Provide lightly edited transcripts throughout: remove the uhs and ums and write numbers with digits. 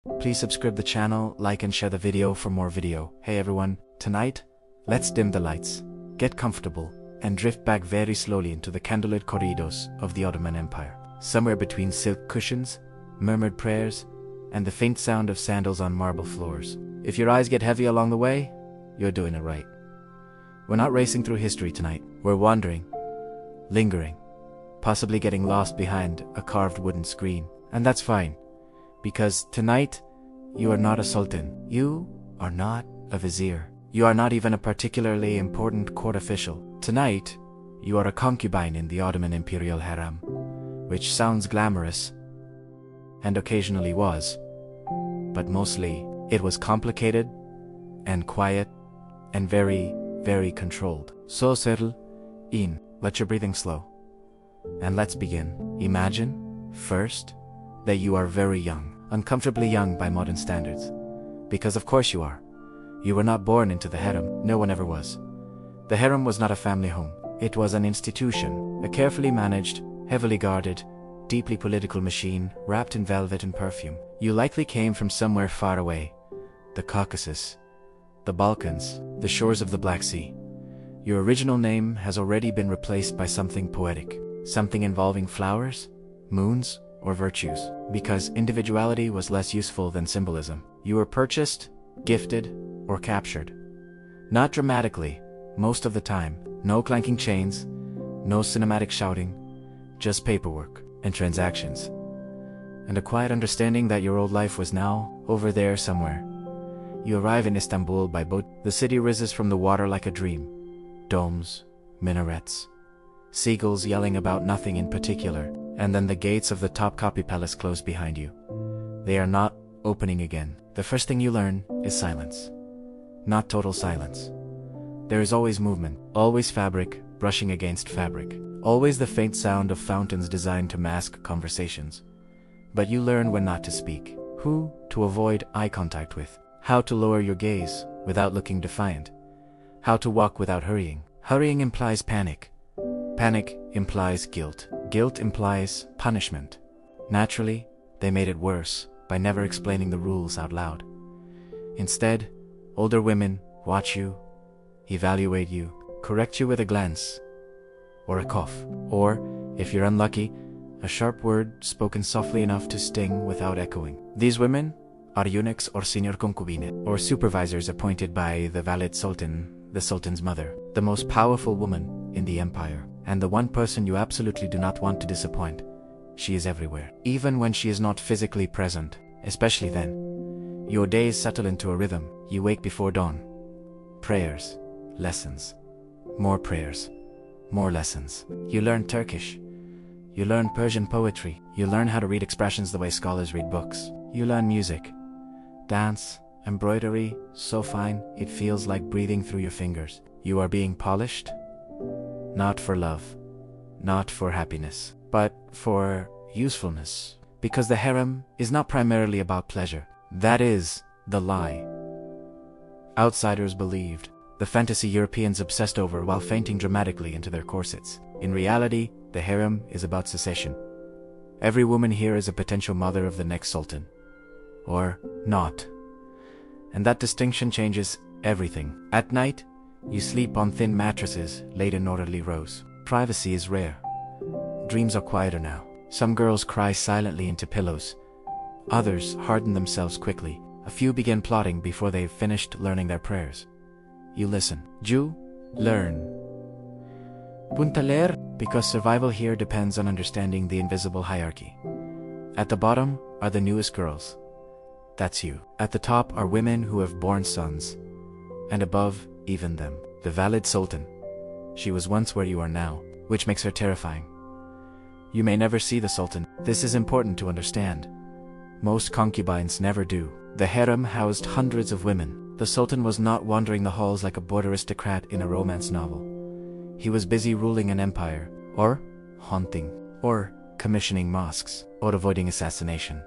Please subscribe the channel, like and share the video for more video. Hey everyone, tonight, let's dim the lights, get comfortable, and drift back very slowly into the candlelit corridors of the Ottoman Empire. Somewhere between silk cushions, murmured prayers, and the faint sound of sandals on marble floors. If your eyes get heavy along the way, you're doing it right. We're not racing through history tonight. We're wandering, lingering, possibly getting lost behind a carved wooden screen. And that's fine, because tonight, you are not a sultan. You are not a vizier. You are not even a particularly important court official. Tonight, you are a concubine in the Ottoman imperial harem, which sounds glamorous, and occasionally was, but mostly, it was complicated, and quiet, and very, very controlled. So settle in, let your breathing slow, and let's begin. Imagine, first, that you are very young, uncomfortably young by modern standards. Because of course you are. You were not born into the harem, no one ever was. The harem was not a family home. It was an institution, a carefully managed, heavily guarded, deeply political machine wrapped in velvet and perfume. You likely came from somewhere far away, the Caucasus, the Balkans, the shores of the Black Sea. Your original name has already been replaced by something poetic, something involving flowers, moons, or virtues, because individuality was less useful than symbolism. You were purchased, gifted, or captured. Not dramatically, most of the time. No clanking chains, no cinematic shouting, just paperwork and transactions, and a quiet understanding that your old life was now over there somewhere. You arrive in Istanbul by boat. The city rises from the water like a dream. Domes, minarets, seagulls yelling about nothing in particular, and then the gates of the Topkapi Palace close behind you. They are not opening again. The first thing you learn is silence. Not total silence. There is always movement, always fabric brushing against fabric, always the faint sound of fountains designed to mask conversations. But you learn when not to speak, who to avoid eye contact with, how to lower your gaze without looking defiant, how to walk without hurrying. Hurrying implies panic. Panic implies guilt. Guilt implies punishment. Naturally, they made it worse by never explaining the rules out loud. Instead, older women watch you, evaluate you, correct you with a glance, or a cough, or, if you're unlucky, a sharp word spoken softly enough to sting without echoing. These women are eunuchs or senior concubine, or supervisors appointed by the Valid Sultan, the Sultan's mother, the most powerful woman in the empire, and the one person you absolutely do not want to disappoint. She is everywhere, even when she is not physically present, especially then. Your days settle into a rhythm. You wake before dawn. Prayers, lessons, more prayers, more lessons. You learn Turkish. You learn Persian poetry. You learn how to read expressions the way scholars read books. You learn music, dance, embroidery, so fine it feels like breathing through your fingers. You are being polished, not for love, not for happiness, but for usefulness. Because the harem is not primarily about pleasure. That is the lie outsiders believed, the fantasy Europeans obsessed over while fainting dramatically into their corsets. In reality, the harem is about succession. Every woman here is a potential mother of the next sultan. Or not. And that distinction changes everything. At night, you sleep on thin mattresses laid in orderly rows. Privacy is rare. Dreams are quieter now. Some girls cry silently into pillows. Others harden themselves quickly. A few begin plotting before they've finished learning their prayers. You listen. Jew, learn. Puntaler, because survival here depends on understanding the invisible hierarchy. At the bottom are the newest girls. That's you. At the top are women who have borne sons. And above, even them. The Valid Sultan. She was once where you are now, which makes her terrifying. You may never see the Sultan. This is important to understand. Most concubines never do. The harem housed hundreds of women. The Sultan was not wandering the halls like a border aristocrat in a romance novel. He was busy ruling an empire, or haunting, or commissioning mosques, or avoiding assassination.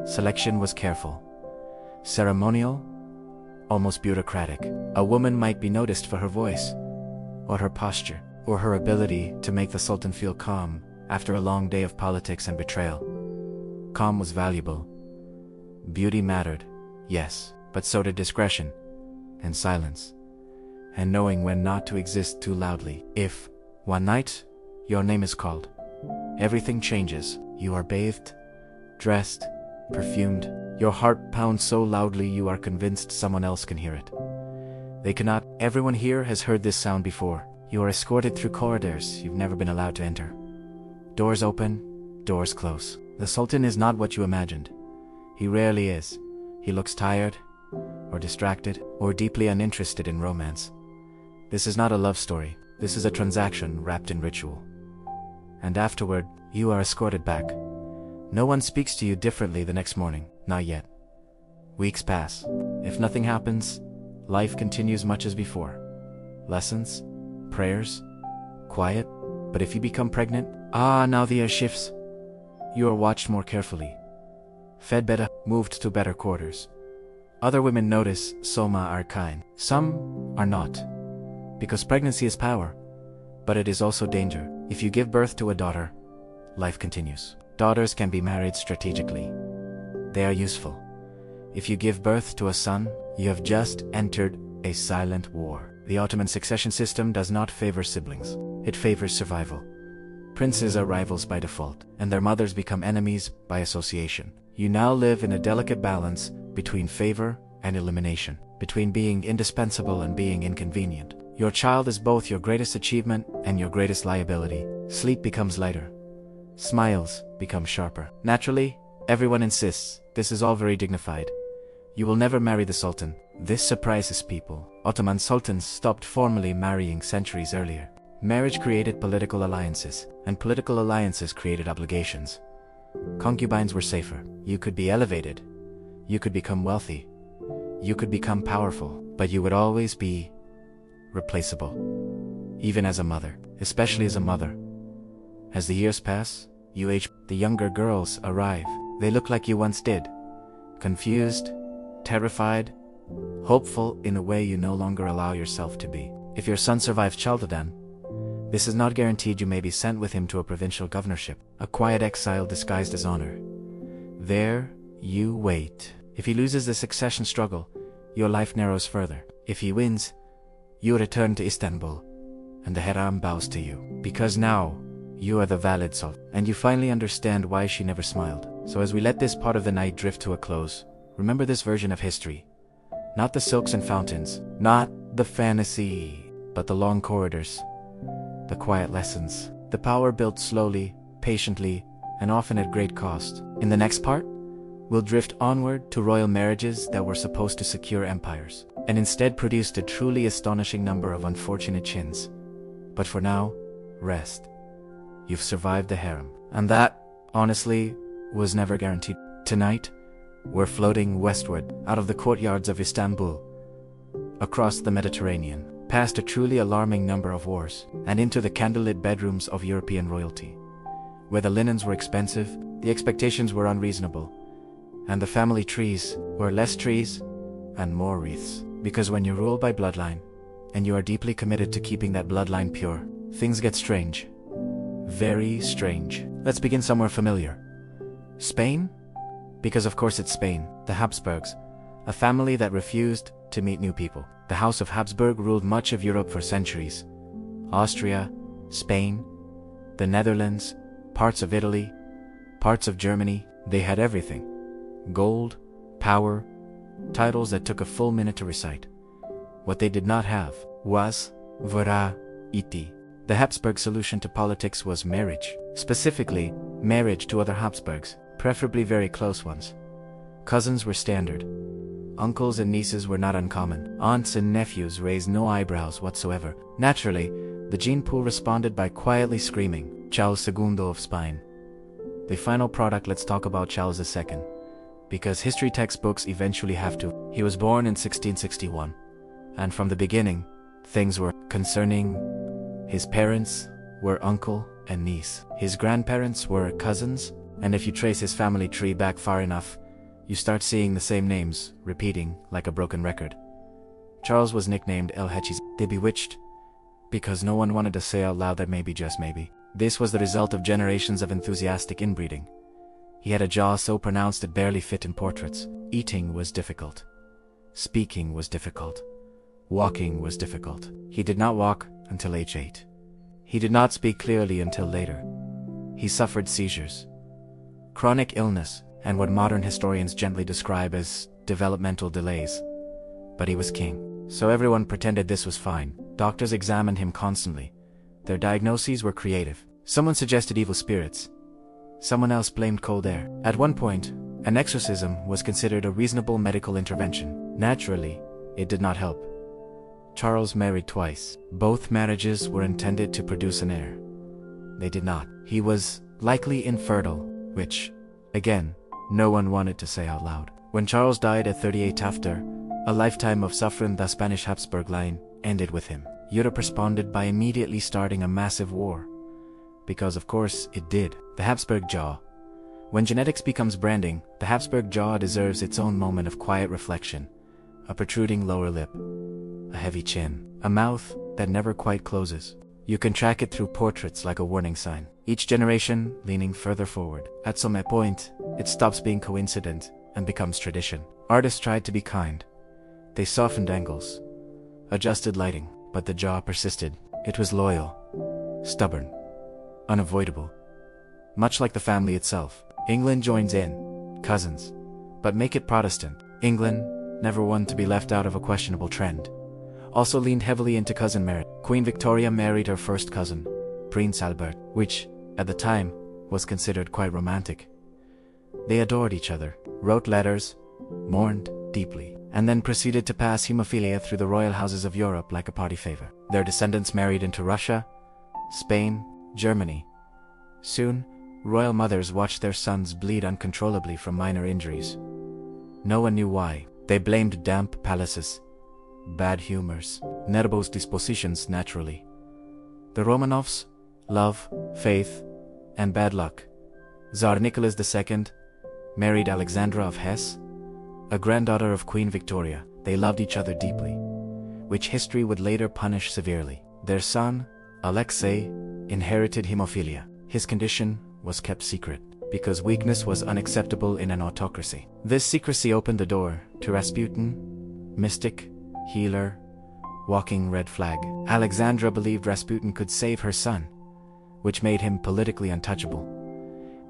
Selection was careful. Ceremonial, almost bureaucratic. A woman might be noticed for her voice, or her posture, or her ability to make the Sultan feel calm after a long day of politics and betrayal. Calm was valuable. Beauty mattered, yes, but so did discretion, and silence, and knowing when not to exist too loudly. If, one night, your name is called, everything changes. You are bathed, dressed, perfumed. Your heart pounds so loudly you are convinced someone else can hear it. They cannot. Everyone here has heard this sound before. You are escorted through corridors you've never been allowed to enter. Doors open, doors close. The Sultan is not what you imagined. He rarely is. He looks tired, or distracted, or deeply uninterested in romance. This is not a love story. This is a transaction wrapped in ritual. And afterward, you are escorted back. No one speaks to you differently the next morning. Not yet. Weeks pass. If nothing happens, life continues much as before. Lessons, prayers, quiet. But if you become pregnant, now the air shifts. You are watched more carefully. Fed better, moved to better quarters. Other women notice Soma are kind. Some are not. Because pregnancy is power, but it is also danger. If you give birth to a daughter, life continues. Daughters can be married strategically. They are useful. If you give birth to a son, you have just entered a silent war. The Ottoman succession system does not favor siblings. It favors survival. Princes are rivals by default, and their mothers become enemies by association. You now live in a delicate balance between favor and elimination, between being indispensable and being inconvenient. Your child is both your greatest achievement and your greatest liability. Sleep becomes lighter. Smiles become sharper. Naturally, everyone insists this is all very dignified. You will never marry the Sultan. This surprises people. Ottoman sultans stopped formally marrying centuries earlier. Marriage created political alliances, and political alliances created obligations. Concubines were safer. You could be elevated. You could become wealthy. You could become powerful, but you would always be replaceable. Even as a mother, especially as a mother. As the years pass, you age. The younger girls arrive. They look like you once did. Confused, terrified, hopeful in a way you no longer allow yourself to be. If your son survives childhood, this is not guaranteed. You may be sent with him to a provincial governorship, a quiet exile disguised as honor. There, you wait. If he loses the succession struggle, your life narrows further. If he wins, you return to Istanbul, and the harem bows to you. Because now, you are the valid sultan, and you finally understand why she never smiled. So as we let this part of the night drift to a close, remember this version of history. Not the silks and fountains, not the fantasy, but the long corridors, the quiet lessons, the power built slowly, patiently, and often at great cost. In the next part, we'll drift onward to royal marriages that were supposed to secure empires, and instead produced a truly astonishing number of unfortunate chins. But for now, rest. You've survived the harem, and that, honestly, was never guaranteed. Tonight, we're floating westward, out of the courtyards of Istanbul, across the Mediterranean, past a truly alarming number of wars, and into the candlelit bedrooms of European royalty. Where the linens were expensive, the expectations were unreasonable, and the family trees were less trees and more wreaths. Because when you rule by bloodline, and you are deeply committed to keeping that bloodline pure, things get strange. Very strange. Let's begin somewhere familiar. Spain? Because of course it's Spain. The Habsburgs, a family that refused to meet new people. The House of Habsburg ruled much of Europe for centuries. Austria, Spain, the Netherlands, parts of Italy, parts of Germany. They had everything. Gold, power, titles that took a full minute to recite. What they did not have was variety. The Habsburg solution to politics was marriage. Specifically, marriage to other Habsburgs, preferably very close ones. Cousins were standard. Uncles and nieces were not uncommon. Aunts and nephews raised no eyebrows whatsoever. Naturally, the gene pool responded by quietly screaming, Charles Segundo of Spain. The final product, let's talk about Charles II. Because history textbooks eventually have to. He was born in 1661. And from the beginning, things were concerning. His parents were uncle and niece. His grandparents were cousins, and if you trace his family tree back far enough, you start seeing the same names repeating like a broken record. Charles was nicknamed El Hechis, the Bewitched, because no one wanted to say out loud that maybe, just maybe. This was the result of generations of enthusiastic inbreeding. He had a jaw so pronounced it barely fit in portraits. Eating was difficult. Speaking was difficult. Walking was difficult. He did not walk until age 8. He did not speak clearly until later. He suffered seizures, chronic illness, and what modern historians gently describe as developmental delays. But he was king, so everyone pretended this was fine. Doctors examined him constantly. Their diagnoses were creative. Someone suggested evil spirits. Someone else blamed cold air. At one point, an exorcism was considered a reasonable medical intervention. Naturally, it did not help. Charles married twice. Both marriages were intended to produce an heir. They did not. He was likely infertile, which, again, no one wanted to say out loud. When Charles died at 38 after a lifetime of suffering, the Spanish Habsburg line ended with him. Europe responded by immediately starting a massive war. Because of course it did. The Habsburg jaw. When genetics becomes branding, the Habsburg jaw deserves its own moment of quiet reflection. A protruding lower lip, a heavy chin, a mouth that never quite closes. You can track it through portraits like a warning sign, each generation leaning further forward. At some point, it stops being coincident and becomes tradition. Artists tried to be kind. They softened angles, adjusted lighting, but the jaw persisted. It was loyal, stubborn, unavoidable. Much like the family itself. England joins in, cousins, but make it Protestant. England, never one to be left out of a questionable trend, also leaned heavily into cousin marriage. Queen Victoria married her first cousin, Prince Albert, which, at the time, was considered quite romantic. They adored each other, wrote letters, mourned deeply, and then proceeded to pass hemophilia through the royal houses of Europe like a party favor. Their descendants married into Russia, Spain, Germany. Soon, royal mothers watched their sons bleed uncontrollably from minor injuries. No one knew why. They blamed damp palaces, bad humors, nervous dispositions naturally. The Romanovs, love, faith, and bad luck. Tsar Nicholas II married Alexandra of Hesse, a granddaughter of Queen Victoria. They loved each other deeply, which history would later punish severely. Their son, Alexei, inherited hemophilia. His condition was kept secret, because weakness was unacceptable in an autocracy. This secrecy opened the door to Rasputin, mystic, healer, walking red flag. Alexandra believed Rasputin could save her son, which made him politically untouchable.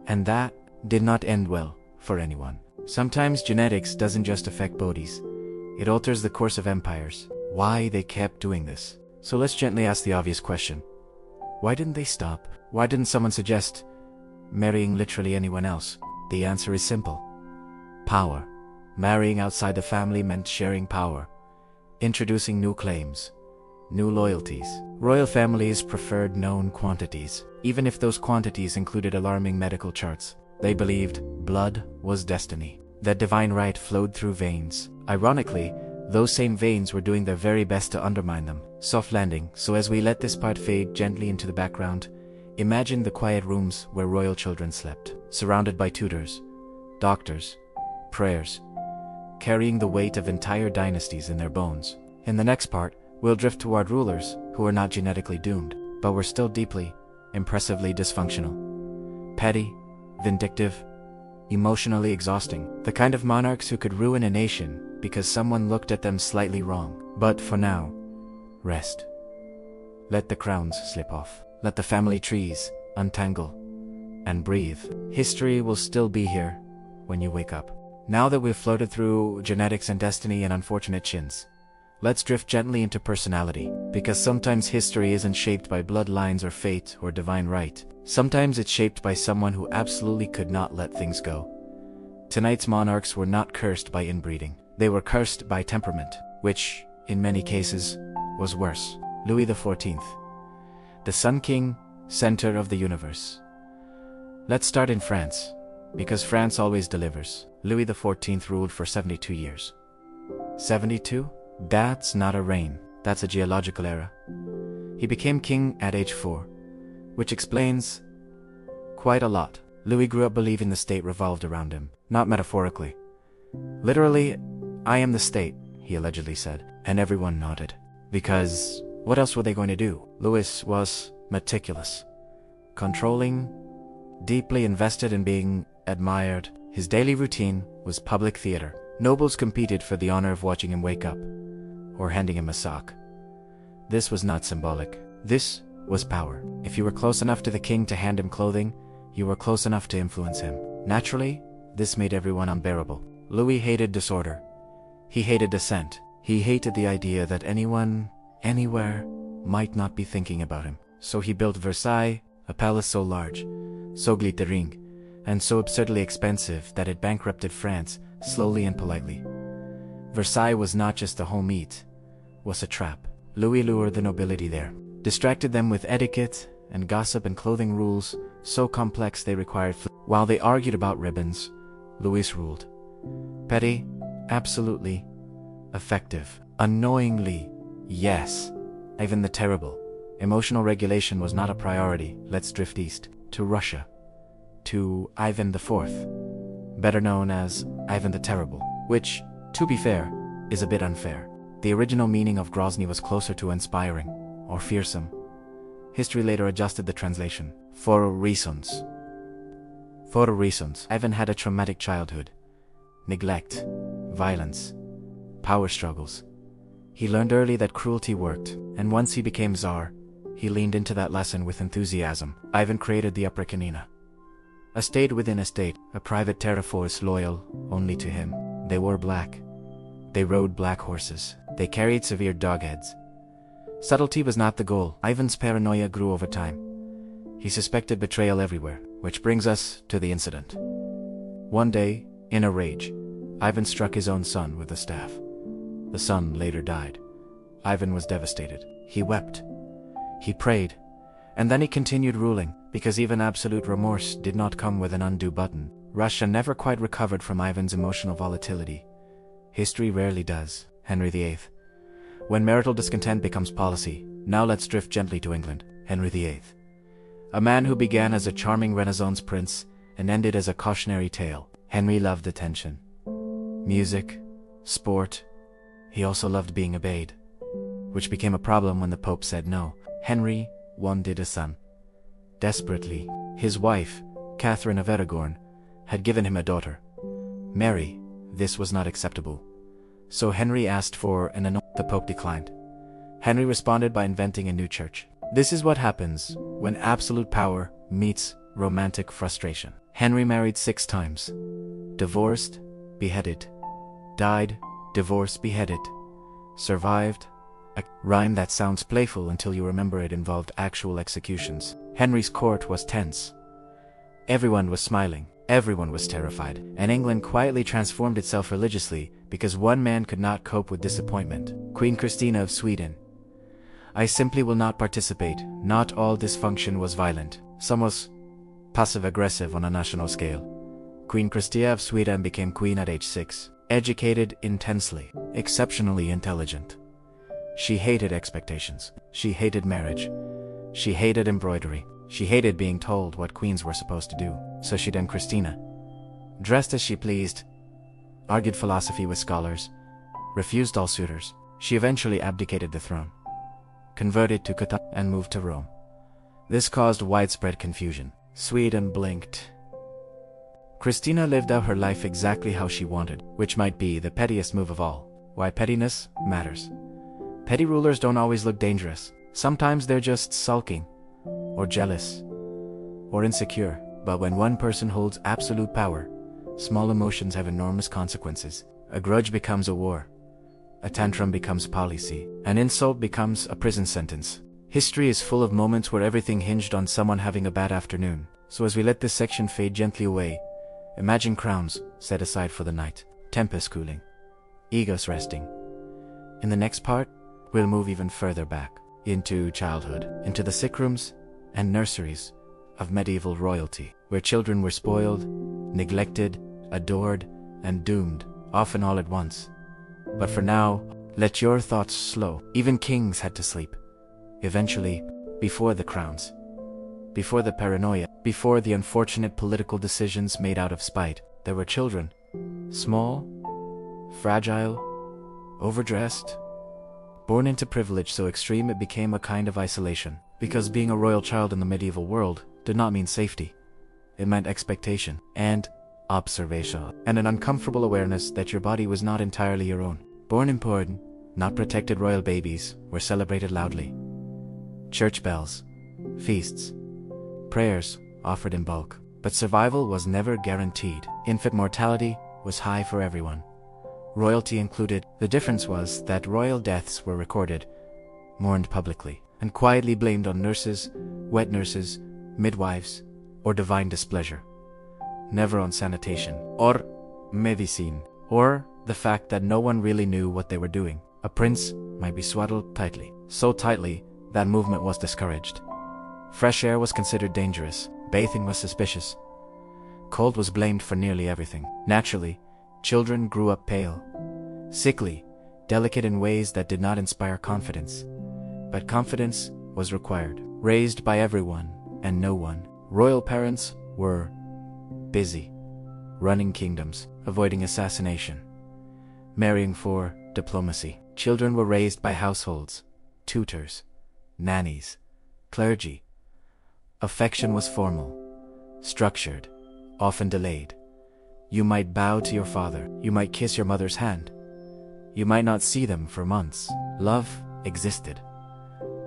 And that did not end well for anyone. Sometimes genetics doesn't just affect bodies, it alters the course of empires. Why they kept doing this? So let's gently ask the obvious question. Why didn't they stop? Why didn't someone suggest marrying literally anyone else? The answer is simple. Power. Marrying outside the family meant sharing power, introducing new claims, new loyalties. Royal families preferred known quantities, even if those quantities included alarming medical charts. They believed blood was destiny, that divine right flowed through veins. Ironically, those same veins were doing their very best to undermine them. Soft landing. So as we let this part fade gently into the background, imagine the quiet rooms where royal children slept, surrounded by tutors, doctors, prayers, carrying the weight of entire dynasties in their bones. In the next part, we'll drift toward rulers who are not genetically doomed, but were still deeply, impressively dysfunctional. Petty, vindictive, emotionally exhausting. The kind of monarchs who could ruin a nation because someone looked at them slightly wrong. But for now, rest. Let the crowns slip off. Let the family trees untangle and breathe. History will still be here when you wake up. Now that we've floated through genetics and destiny and unfortunate chins, let's drift gently into personality, because sometimes history isn't shaped by bloodlines or fate or divine right. Sometimes it's shaped by someone who absolutely could not let things go. Tonight's monarchs were not cursed by inbreeding. They were cursed by temperament, which, in many cases, was worse. Louis XIV, the Sun King, center of the universe. Let's start in France, because France always delivers. Louis XIV ruled for 72 years. 72? That's not a reign, that's a geological era. He became king at age 4, which explains quite a lot. Louis grew up believing the state revolved around him, not metaphorically. Literally, I am the state, he allegedly said, and everyone nodded. Because what else were they going to do? Louis was meticulous, controlling, deeply invested in being admired. His daily routine was public theater. Nobles competed for the honor of watching him wake up, or handing him a sock. This was not symbolic. This was power. If you were close enough to the king to hand him clothing, you were close enough to influence him. Naturally, this made everyone unbearable. Louis hated disorder. He hated dissent. He hated the idea that anyone, anywhere, might not be thinking about him. So he built Versailles, a palace so large, so glittering, and so absurdly expensive that it bankrupted France slowly and politely. Versailles was not just a home, it was a trap. Louis lured the nobility there, distracted them with etiquette and gossip and clothing rules so complex they required while they argued about ribbons, Louis ruled. Petty, absolutely. Effective, annoyingly, yes. Ivan the Terrible. Emotional regulation was not a priority. Let's drift east, to Russia, to Ivan IV, better known as Ivan the Terrible, which, to be fair, is a bit unfair. The original meaning of Grozny was closer to inspiring, or fearsome. History later adjusted the translation. For reasons. Ivan had a traumatic childhood. Neglect, violence, power struggles. He learned early that cruelty worked, and once he became Tsar, he leaned into that lesson with enthusiasm. Ivan created the Upper Khanina, a state within a state, a private terra force loyal only to him. They wore black. They rode black horses. They carried severe dog heads. Subtlety was not the goal. Ivan's paranoia grew over time. He suspected betrayal everywhere, which brings us to the incident. One day, in a rage, Ivan struck his own son with a staff. The son later died. Ivan was devastated. He wept. He prayed. And then he continued ruling, because even absolute remorse did not come with an undo button. Russia never quite recovered from Ivan's emotional volatility. History rarely does. Henry VIII. When marital discontent becomes policy, now let's drift gently to England. Henry VIII. A man who began as a charming Renaissance prince and ended as a cautionary tale. Henry loved attention, music, sport. He also loved being obeyed, which became a problem when the Pope said no. Henry wanted a son. Desperately, his wife, Catherine of Arragon, had given him a daughter, Mary. This was not acceptable. So Henry asked for the Pope declined. Henry responded by inventing a new church. This is what happens when absolute power meets romantic frustration. Henry married 6 times. Divorced, beheaded. Died, divorced, beheaded. Survived. A rhyme that sounds playful until you remember it involved actual executions. Henry's court was tense. Everyone was smiling. Everyone was terrified. And England quietly transformed itself religiously because one man could not cope with disappointment. Queen Christina of Sweden. I simply will not participate. Not all dysfunction was violent. Some was passive-aggressive on a national scale. Queen Christina of Sweden became queen at age 6. Educated intensely. Exceptionally intelligent. She hated expectations. She hated marriage. She hated embroidery. She hated being told what queens were supposed to do. So she then Christina. Dressed as she pleased. Argued philosophy with scholars. Refused all suitors. She eventually abdicated the throne. Converted to Catholic and moved to Rome. This caused widespread confusion. Sweden blinked. Christina lived out her life exactly how she wanted, which might be the pettiest move of all. Why pettiness matters. Petty rulers don't always look dangerous. Sometimes they're just sulking, or jealous, or insecure. But when one person holds absolute power, small emotions have enormous consequences. A grudge becomes a war. A tantrum becomes policy. An insult becomes a prison sentence. History is full of moments where everything hinged on someone having a bad afternoon. So as we let this section fade gently away, imagine crowns set aside for the night, tempest cooling, egos resting. In the next part, we'll move even further back, into childhood, into the sick rooms and nurseries of medieval royalty, where children were spoiled, neglected, adored, and doomed, often all at once. But for now, let your thoughts slow. Even kings had to sleep. Eventually, before the crowns, before the paranoia, before the unfortunate political decisions made out of spite, there were children. Small, fragile, overdressed, born into privilege so extreme it became a kind of isolation. Because being a royal child in the medieval world did not mean safety. It meant expectation. And observation, and an uncomfortable awareness that your body was not entirely your own. Born important, not protected royal babies were celebrated loudly. Church bells, feasts, prayers offered in bulk. But survival was never guaranteed. Infant mortality was high for everyone, royalty included. The difference was that royal deaths were recorded, mourned publicly, and quietly blamed on nurses, wet nurses, midwives, or divine displeasure. Never on sanitation, or medicine, or the fact that no one really knew what they were doing. A prince might be swaddled tightly, so tightly that movement was discouraged. Fresh air was considered dangerous. Bathing was suspicious. Cold was blamed for nearly everything. Naturally, children grew up pale, sickly, delicate in ways that did not inspire confidence. But confidence was required. Raised by everyone and no one, royal parents were busy, running kingdoms, avoiding assassination, marrying for diplomacy. Children were raised by households, tutors, nannies, clergy. Affection was formal, structured, often delayed. You might bow to your father, you might kiss your mother's hand. You might not see them for months. Love existed,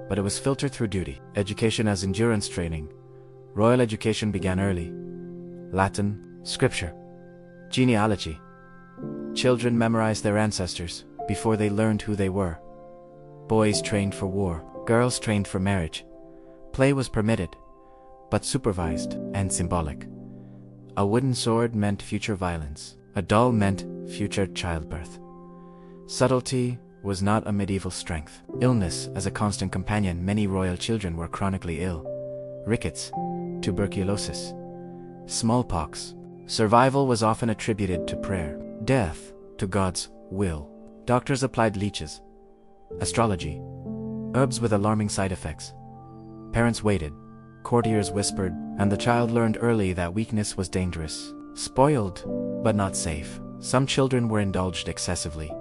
but it was filtered through duty. Education as endurance training. Royal education began early. Latin, scripture, genealogy. Children memorized their ancestors before they learned who they were. Boys trained for war, girls trained for marriage. Play was permitted, but supervised and symbolic. A wooden sword meant future violence. A doll meant future childbirth. Subtlety was not a medieval strength. Illness as a constant companion. Many royal children were chronically ill. Rickets, tuberculosis, smallpox. Survival was often attributed to prayer. Death to God's will. Doctors applied leeches, astrology, herbs with alarming side effects. Parents waited. Courtiers whispered, and the child learned early that weakness was dangerous. Spoiled, but not safe. Some children were indulged excessively.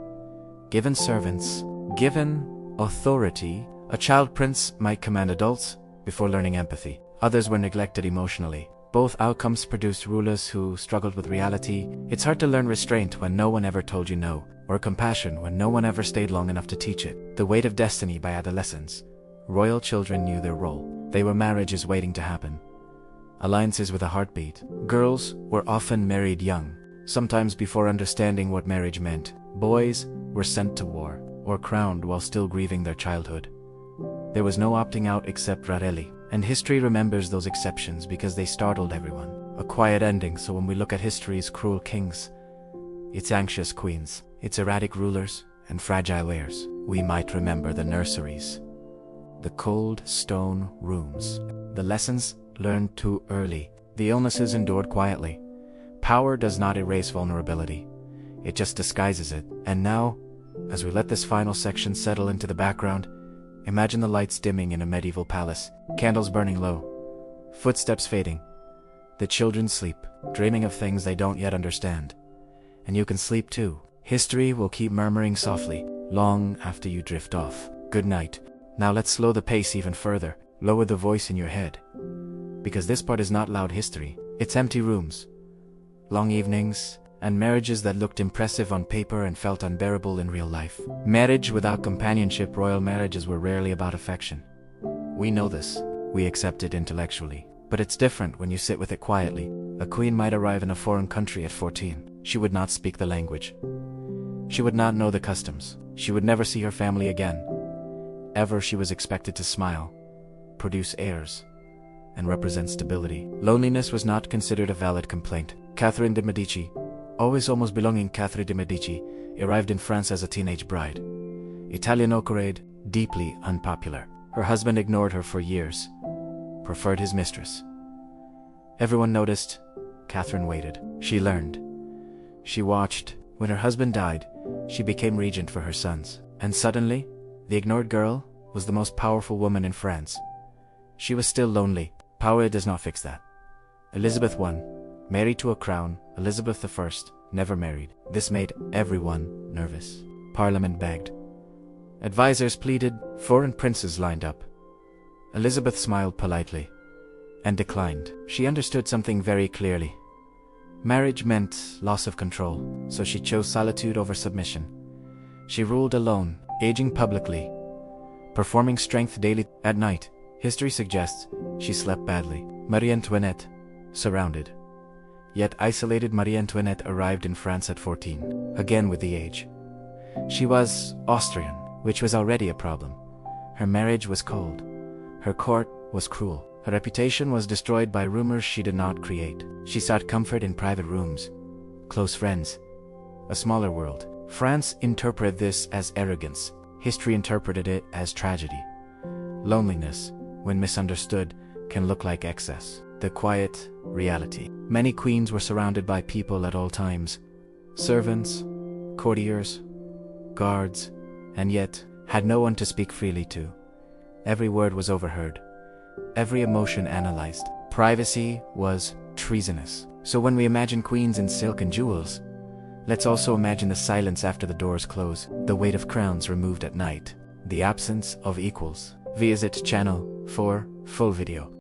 Given servants, given authority, a child prince might command adults before learning empathy. Others were neglected emotionally. Both outcomes produced rulers who struggled with reality. It's hard to learn restraint when no one ever told you no, or compassion when no one ever stayed long enough to teach it. The weight of destiny by adolescence. Royal children knew their role. They were marriages waiting to happen. Alliances with a heartbeat. Girls were often married young, sometimes before understanding what marriage meant. Boys were sent to war, or crowned while still grieving their childhood. There was no opting out except Rareli, and history remembers those exceptions because they startled everyone. A quiet ending, so when we look at history's cruel kings, its anxious queens, its erratic rulers, and fragile heirs, we might remember the nurseries. The cold stone rooms. The lessons learned too early. The illnesses endured quietly. Power does not erase vulnerability. It just disguises it. And now, as we let this final section settle into the background, imagine the lights dimming in a medieval palace, candles burning low, footsteps fading. The children sleep, dreaming of things they don't yet understand. And you can sleep too. History will keep murmuring softly, long after you drift off. Good night. Now let's slow the pace even further. Lower the voice in your head. Because this part is not loud history. It's empty rooms, long evenings, and marriages that looked impressive on paper and felt unbearable in real life. Marriage without companionship. Royal marriages were rarely about affection. We know this. We accept it intellectually. But it's different when you sit with it quietly. A queen might arrive in a foreign country at 14. She would not speak the language. She would not know the customs. She would never see her family again. Ever she was expected to smile, produce heirs, and represent stability. Loneliness was not considered a valid complaint. Catherine de' Medici, always almost belonging Catherine de' Medici, arrived in France as a teenage bride. Italianocorade, deeply unpopular. Her husband ignored her for years, preferred his mistress. Everyone noticed. Catherine waited. She learned. She watched. When her husband died, she became regent for her sons. And suddenly, the ignored girl was the most powerful woman in France. She was still lonely. Power does not fix that. Elizabeth I, married to a crown. Elizabeth I, never married. This made everyone nervous. Parliament begged. Advisors pleaded. Foreign princes lined up. Elizabeth smiled politely and declined. She understood something very clearly. Marriage meant loss of control, so she chose solitude over submission. She ruled alone, aging publicly, performing strength daily. At night, history suggests she slept badly. Marie Antoinette, surrounded, yet isolated. Marie Antoinette arrived in France at 14, again with the age. She was Austrian, which was already a problem. Her marriage was cold. Her court was cruel. Her reputation was destroyed by rumors she did not create. She sought comfort in private rooms, close friends, a smaller world. France interpreted this as arrogance. History interpreted it as tragedy. Loneliness, when misunderstood, can look like excess. The quiet reality. Many queens were surrounded by people at all times. Servants, courtiers, guards, and yet had no one to speak freely to. Every word was overheard. Every emotion analyzed. Privacy was treasonous. So when we imagine queens in silk and jewels, let's also imagine the silence after the doors close, the weight of crowns removed at night, the absence of equals. Visit channel for full video.